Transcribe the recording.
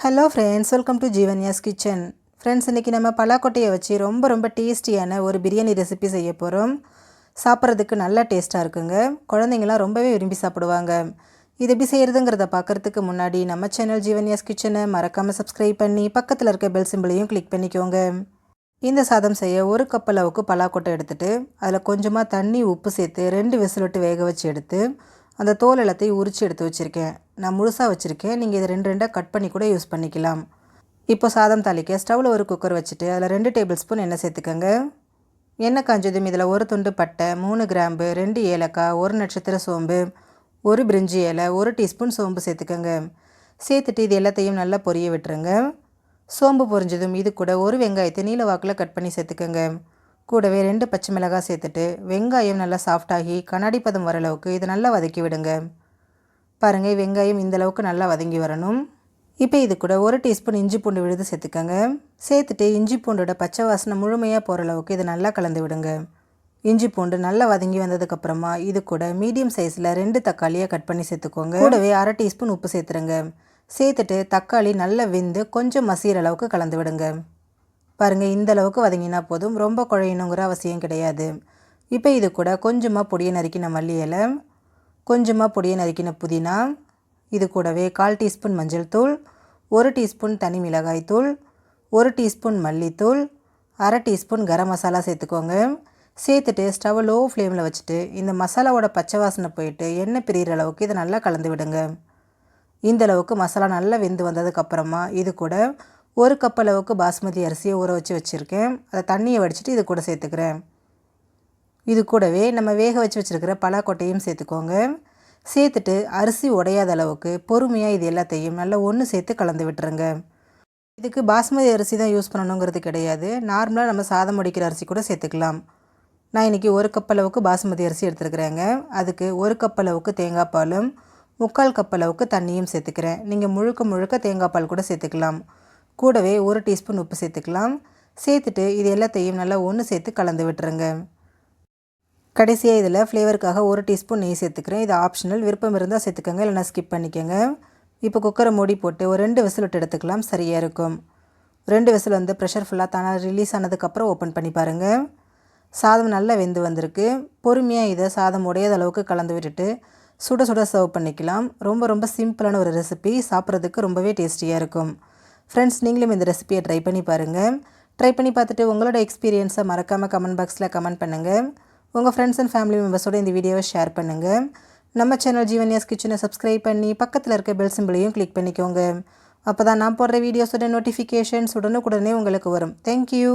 Hello friends, welcome to Jeevanya's kitchen. Friends, இன்றைக்கி நம்ம பலாக்கொட்டையை வச்சு ரொம்ப டேஸ்டியான ஒரு பிரியாணி ரெசிபி செய்ய போகிறோம். சாப்பிட்றதுக்கு நல்லா டேஸ்ட்டாக இருக்குங்க. குழந்தைங்களாம் ரொம்பவே விரும்பி சாப்பிடுவாங்க. இது எப்படி செய்கிறதுங்கிறத பார்க்குறதுக்கு முன்னாடி நம்ம சேனல் ஜீவன்யாஸ் கிச்சனை மறக்காமல் சப்ஸ்கிரைப் பண்ணி பக்கத்தில் இருக்க பெல் சிம்பிளையும் கிளிக் பண்ணிக்கோங்க. இந்த சாதம் செய்ய ஒரு கப் அளவுக்கு பலாக்கொட்டை எடுத்துகிட்டு அதில் கொஞ்சமாக தண்ணி உப்பு சேர்த்து 2 விசில் விட்டு வேக வச்சு எடுத்து அந்த தோல் எல்லாத்தையும் உரித்து எடுத்து வச்சுருக்கேன். நான் முழுசாக வச்சுருக்கேன். நீங்கள் இதை 2 கட் பண்ணி கூட யூஸ் பண்ணிக்கலாம். இப்போ சாதம் தாளிக்க ஸ்டவ்வில் ஒரு குக்கர் வச்சுட்டு அதில் 2 டேபிள் ஸ்பூன் எண்ணெய் சேர்த்துக்கோங்க. எண்ணெய் காஞ்சதும் இதில் 1 துண்டு பட்டை, 3 கிராம்பு, 2 ஏலக்காய், 1 நட்சத்திர சோம்பு, 1 பிரிஞ்சி இலை, 1 டீஸ்பூன் சோம்பு சேர்த்துக்கோங்க. சேர்த்துட்டு இது எல்லாத்தையும் நல்லா பொரிய விட்டுருங்க. சோம்பு பொரிஞ்சதும் இது கூட 1 வெங்காயத்தை நீல வாக்கில் கட் பண்ணி சேர்த்துக்கோங்க. கூடவே 2 பச்சை மிளகாய் சேர்த்துட்டு வெங்காயம் நல்லா சாஃப்டாகி கண்ணாடி பதம் வர அளவுக்கு இதை நல்லா வதக்கி விடுங்க. பாருங்கள், வெங்காயம் இந்தளவுக்கு நல்லா வதங்கி வரணும். இப்போ இது கூட 1 டீஸ்பூன் இஞ்சி பூண்டு விழுது சேர்த்துக்கோங்க. சேர்த்துட்டு இஞ்சி பூண்டோட பச்சை வாசனை முழுமையாக போகிற அளவுக்கு இதை நல்லா கலந்து விடுங்க. இஞ்சி பூண்டு நல்லா வதங்கி வந்ததுக்கப்புறமா இது கூட மீடியம் சைஸில் 2 தக்காளியை கட் பண்ணி சேர்த்துக்கோங்க. கூடவே 1/2 டீஸ்பூன் உப்பு சேர்த்துருங்க. சேர்த்துட்டு தக்காளி நல்லா வெந்து கொஞ்சம் மசிகிற அளவுக்கு கலந்து விடுங்க. பாருங்கள், இந்த அளவுக்கு வதங்கினா போதும், ரொம்ப குழையணுங்கிற அவசியம் கிடையாது. இப்போ இது கூட கொஞ்சமாக பொடியை நறுக்கின மல்லி இலை, கொஞ்சமாக பொடியை நறுக்கின புதினா, இது கூடவே 1/4 டீஸ்பூன் மஞ்சள் தூள், 1 டீஸ்பூன் தனி மிளகாய் தூள், 1 டீஸ்பூன் மல்லித்தூள், 1/2 டீஸ்பூன் கரம் மசாலா சேர்த்துக்கோங்க. சேர்த்துட்டு ஸ்டவ் லோ ஃப்ளேமில் வச்சுட்டு இந்த மசாலாவோட பச்சை வாசனை போயிட்டு எண்ணெய் பிரிகிற அளவுக்கு இதை நல்லா கலந்து விடுங்க. இந்த அளவுக்கு மசாலா நல்லா வெந்து வந்ததுக்கப்புறமா இது கூட 1 கப் அளவுக்கு பாஸ்மதி அரிசியை ஊற வச்சுருக்கேன். அதை தண்ணியை வடிச்சிட்டு இது கூட சேர்த்துக்கிறேன். இது கூடவே நம்ம வேக வச்சுருக்கிற பலாக்கொட்டையும் சேர்த்துக்கோங்க. சேர்த்துட்டு அரிசி உடையாத அளவுக்கு பொறுமையாக இது எல்லாத்தையும் நல்லா ஒன்று சேர்த்து கலந்து விட்டுருங்க. இதுக்கு பாஸ்மதி அரிசி தான் யூஸ் பண்ணணுங்கிறது கிடையாது. நார்மலாக நம்ம சாதம் வடிக்கிற அரிசி கூட சேர்த்துக்கலாம். நான் இன்றைக்கி 1 கப் அளவுக்கு பாஸ்மதி அரிசி எடுத்துருக்குறேங்க. அதுக்கு 1 கப் அளவுக்கு தேங்காய் பாலும் 3/4 கப் அளவுக்கு தண்ணியும் சேர்த்துக்கிறேன். நீங்கள் முழுக்க தேங்காய் பால் கூட சேர்த்துக்கலாம். கூடவே 1 டீஸ்பூன் உப்பு சேர்த்துக்கலாம். சேர்த்துட்டு இது எல்லாத்தையும் நல்லா ஒன்று சேர்த்து கலந்து விட்டுருங்க. கடைசியாக இதில் ஃப்ளேவருக்காக 1 டீஸ்பூன் நெய் சேர்த்துக்கிறேன். இது ஆப்ஷனல், விருப்பம் இருந்தால் சேர்த்துக்கோங்க, இல்லைனா ஸ்கிப் பண்ணிக்கோங்க. இப்போ குக்கரை மூடி போட்டு ஒரு 2 விசில் விட்டு எடுத்துக்கலாம், சரியாக இருக்கும். 2 விசில் வந்து ப்ரெஷர் ஃபுல்லாக தானாக ரிலீஸ் ஆனதுக்கப்புறம் ஓப்பன் பண்ணி பாருங்கள். சாதம் நல்லா வெந்து வந்திருக்கு. பொறுமையாக இதை சாதம் உடையாத அளவுக்கு கலந்து விட்டுட்டு சுட சர்வ் பண்ணிக்கலாம். ரொம்ப சிம்பிளான ஒரு ரெசிபி, சாப்பிட்றதுக்கு ரொம்பவே டேஸ்டியாக இருக்கும். ஃப்ரெண்ட்ஸ், நீங்களும் இந்த ரெசிபியை ட்ரை பண்ணி பாருங்கள். ட்ரை பண்ணி பார்த்துட்டு உங்களோட எக்ஸ்பீரியன்ஸை மறக்காமல் கமெண்ட் பாக்ஸில் கமெண்ட் பண்ணுங்கள். உங்கள் ஃப்ரெண்ட்ஸ் அண்ட் ஃபேமிலி மெம்பர்ஸோடு இந்த வீடியோவை ஷேர் பண்ணுங்கள். நம்ம சேனல் ஜீவன்யாஸ் கிச்சனை சப்ஸ்கிரைப் பண்ணி பக்கத்தில் இருக்க பெல் சிம்பிளையும் கிளிக் பண்ணிக்கோங்க. அப்போ தான் நான் போடுற வீடியோஸோட நோட்டிஃபிகேஷன்ஸ் உடனுக்குடனே உங்களுக்கு வரும். தேங்க்யூ.